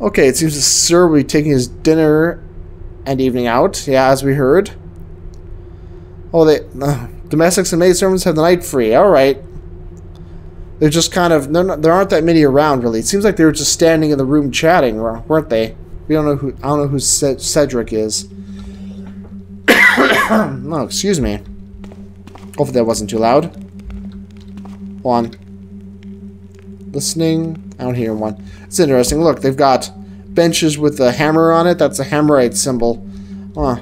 Okay, it seems the sir will be taking his dinner and evening out. Yeah, as we heard. Oh, domestics and maidservants have the night free. All right. They're just kind of... there aren't that many around, really. It seems like they were just standing in the room chatting, weren't they? We don't know who... I don't know who Cedric is. No, excuse me. Hopefully that wasn't too loud. Hold on. Listening. I don't hear one. It's interesting. Look, they've got benches with a hammer on it. That's a Hammerite symbol. Huh.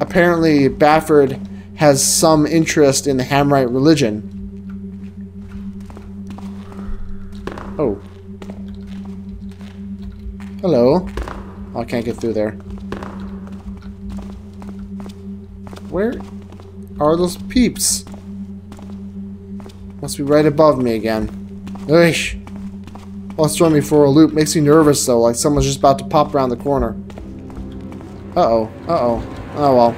Apparently, Bafford has some interest in the Hammerite religion. Oh. Hello. Oh, I can't get through there. Where are those peeps? Must be right above me again. Eesh. Oh, it's throwing me for a loop. Makes me nervous, though, like someone's just about to pop around the corner. Uh-oh. Uh-oh. Oh, well.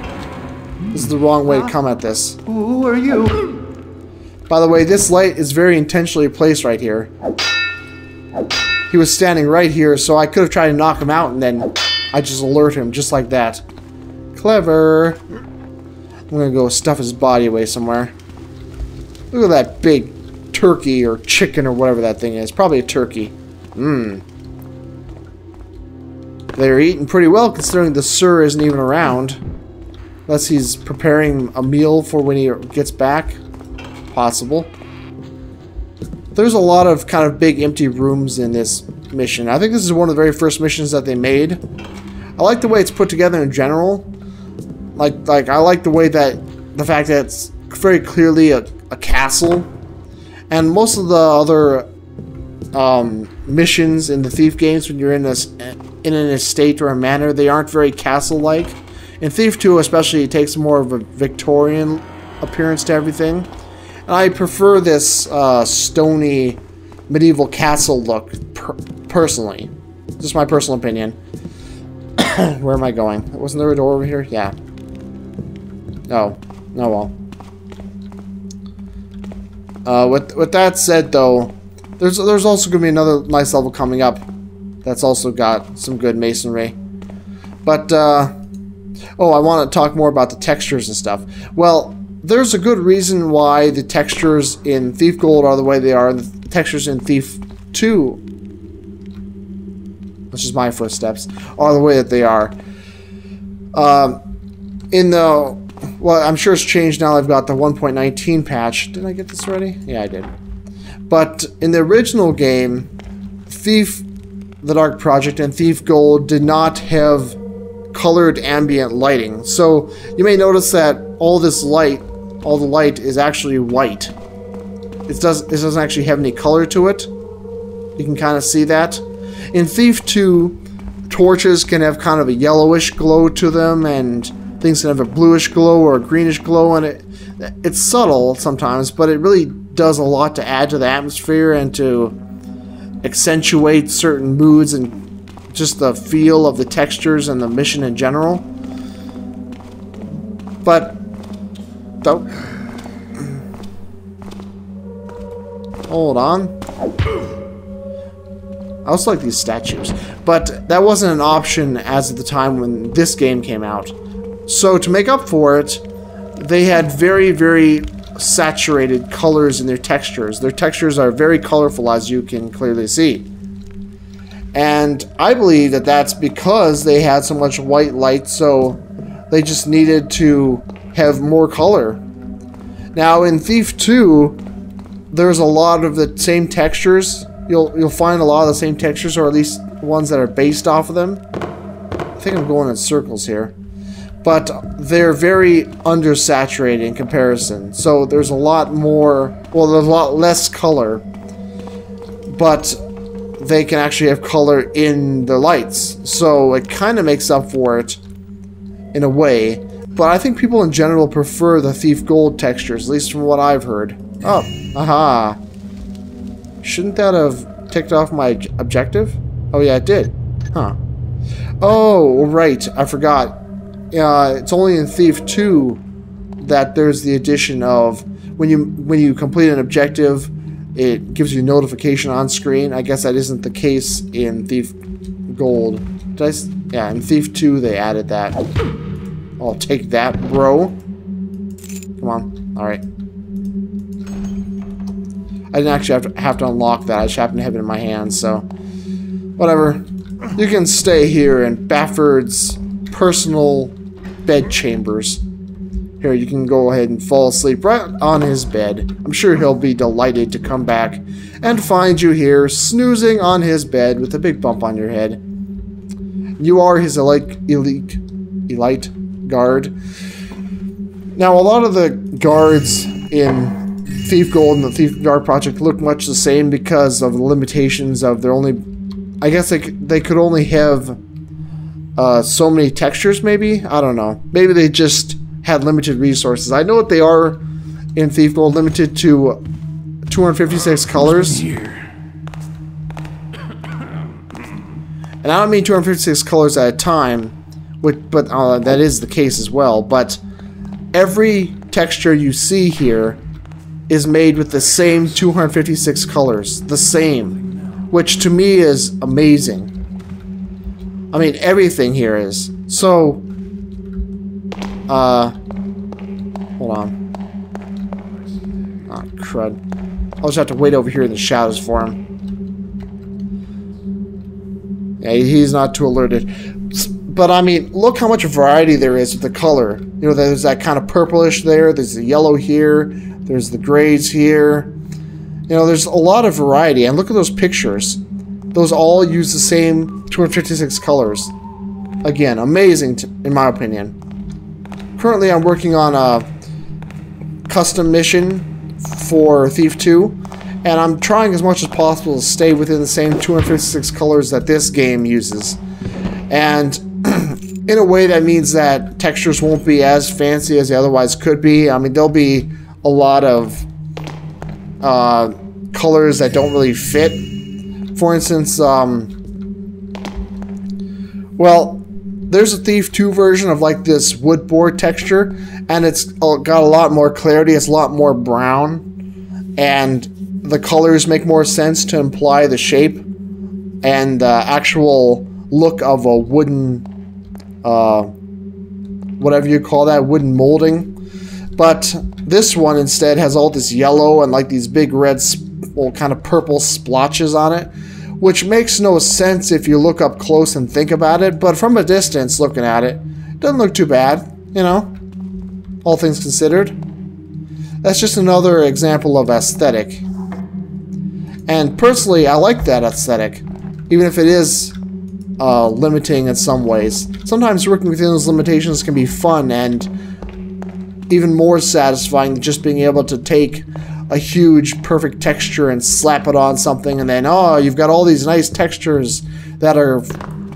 This is the wrong way to come at this. Who are you? By the way, this light is very intentionally placed right here. He was standing right here, so I could have tried to knock him out, and then I just alert him, just like that. Clever. I'm gonna go stuff his body away somewhere. Look at that big turkey or chicken or whatever that thing is. Probably a turkey. Mmm. They're eating pretty well considering the sir isn't even around. Unless he's preparing a meal for when he gets back. Possible. There's a lot of kind of big empty rooms in this mission. I think this is one of the very first missions that they made. I like the way it's put together in general. Like I like the way that the fact that it's very clearly a castle. And most of the other missions in the Thief games, when you're in an estate or a manor, they aren't very castle-like. In Thief 2 especially, it takes more of a Victorian appearance to everything. And I prefer this stony medieval castle look personally. Just my personal opinion. Where am I going? Wasn't there a door over here? Yeah. Oh. Oh well. With that said, though, there's also going to be another nice level coming up that's also got some good masonry. But, oh, I want to talk more about the textures and stuff. Well, there's a good reason why the textures in Thief Gold are the way they are, and the textures in Thief 2, which is my footsteps, are the way that they are. Well, I'm sure it's changed now. I've got the 1.19 patch. Did I get this already? Yeah, I did. But in the original game, Thief, the Dark Project, and Thief Gold did not have colored ambient lighting. So you may notice that all the light is actually white. It doesn't actually have any color to it. You can kind of see that. In Thief 2, torches can have kind of a yellowish glow to them, and things can have a bluish glow or a greenish glow, and it's subtle sometimes, but it really does a lot to add to the atmosphere and to accentuate certain moods and just the feel of the textures and the mission in general. But hold on. I also like these statues, but that wasn't an option as of the time when this game came out. So to make up for it, they had very, very saturated colors in their textures. Their textures are very colorful, as you can clearly see. And I believe that that's because they had so much white light, so they just needed to have more color. Now in Thief 2, there's a lot of the same textures. You'll find a lot of the same textures, or at least ones that are based off of them. I think I'm going in circles here. But they're very undersaturated in comparison. So there's a lot more, well, there's a lot less color, but they can actually have color in the lights. So it kind of makes up for it in a way. But I think people in general prefer the Thief Gold textures, at least from what I've heard. Oh, aha. Shouldn't that have ticked off my objective? Oh yeah, it did. Huh. Oh, right, I forgot. It's only in Thief 2 that there's the addition of when you complete an objective, it gives you notification on screen. I guess that isn't the case in Thief Gold. Yeah, in Thief 2 they added that. I'll take that, bro. Come on. Alright. I didn't actually have to unlock that. I just happened to have it in my hand, so... Whatever. You can stay here in Bafford's personal bed chambers. Here, you can go ahead and fall asleep right on his bed. I'm sure he'll be delighted to come back and find you here, snoozing on his bed with a big bump on your head. You are his elite guard. Now, a lot of the guards in Thief Gold and the Thief Guard project look much the same because of the limitations of their only... I guess they could only have so many textures, maybe? I don't know. Maybe they just had limited resources. I know what they are in Thief Gold, limited to 256 colors. And I don't mean 256 colors at a time, but that is the case as well. But every texture you see here is made with the same 256 colors. The same. Which to me is amazing. I mean, everything here is. So, hold on. Ah, crud. I'll just have to wait over here in the shadows for him. Yeah, he's not too alerted. But, I mean, look how much variety there is with the color. You know, there's that kind of purplish there. There's the yellow here. There's the grays here. You know, there's a lot of variety. And look at those pictures. Those all use the same 256 colors. Again, amazing in my opinion. Currently, I'm working on a custom mission for Thief 2. And I'm trying as much as possible to stay within the same 256 colors that this game uses. And in a way that means that textures won't be as fancy as they otherwise could be. I mean, there'll be a lot of colors that don't really fit. For instance, well, there's a Thief 2 version of like this wood board texture, and it's got a lot more clarity, it's a lot more brown, and the colors make more sense to imply the shape and the actual look of a wooden, whatever you call that, wooden molding. But this one instead has all this yellow and like these big red, well, kind of purple splotches on it, which makes no sense if you look up close and think about it, but from a distance looking at it, doesn't look too bad, you know, all things considered. That's just another example of aesthetic. And personally, I like that aesthetic, even if it is limiting in some ways. Sometimes working within those limitations can be fun and even more satisfying than just being able to take a huge perfect texture and slap it on something, and then, oh, you've got all these nice textures that are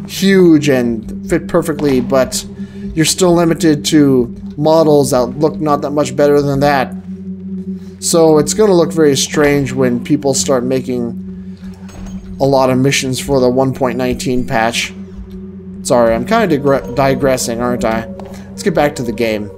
huge and fit perfectly, but you're still limited to models that look not that much better than that. So it's going to look very strange when people start making a lot of missions for the 1.19 patch. Sorry, I'm kind of digressing, aren't I? Let's get back to the game.